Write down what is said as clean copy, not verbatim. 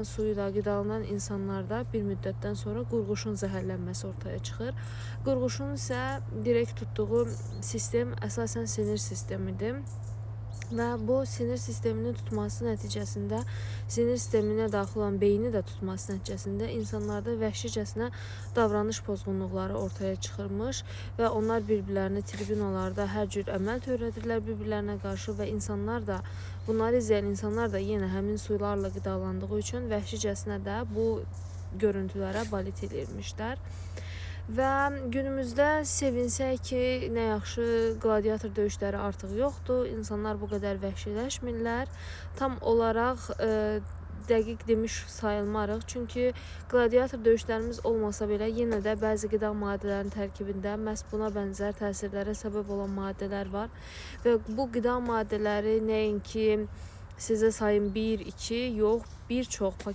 Suyla qidalanan insanlarda bir müddətdən sonra qurğuşun zəhərlənməsi ortaya çıxır. Qurğuşun isə direkt tutduğu sistem əsasən sinir sistemidir. Və bu sinir sisteminin tutması nəticəsində, sinir sisteminə daxil olan beyni də tutması nəticəsində insanlarda vəhşicəsinə davranış pozğunluqları ortaya çıxırmış və onlar bir-birlərinə tribünalarda hər cür əməl törədirlər bir-birlərinə qarşı və insanlar da, bunları izləyən insanlar da yenə həmin suylarla qidalandığı üçün vəhşicəsinə də bu görüntülərə balet edirmişlər. Və günümüzdə sevinsək ki, nə yaxşı qladiator döyüşləri artıq yoxdur. İnsanlar bu qədər vəhşiləşmirlər. Tam olaraq dəqiq demiş sayılmarıq. Çünki qladiator döyüşlərimiz olmasa belə yenə də bəzi qida maddələrinin tərkibində məhz buna bənzər təsirlərə səbəb olan maddələr var. Və bu qida maddələri nəinki sizə sayın 1, 2, yox, bir çox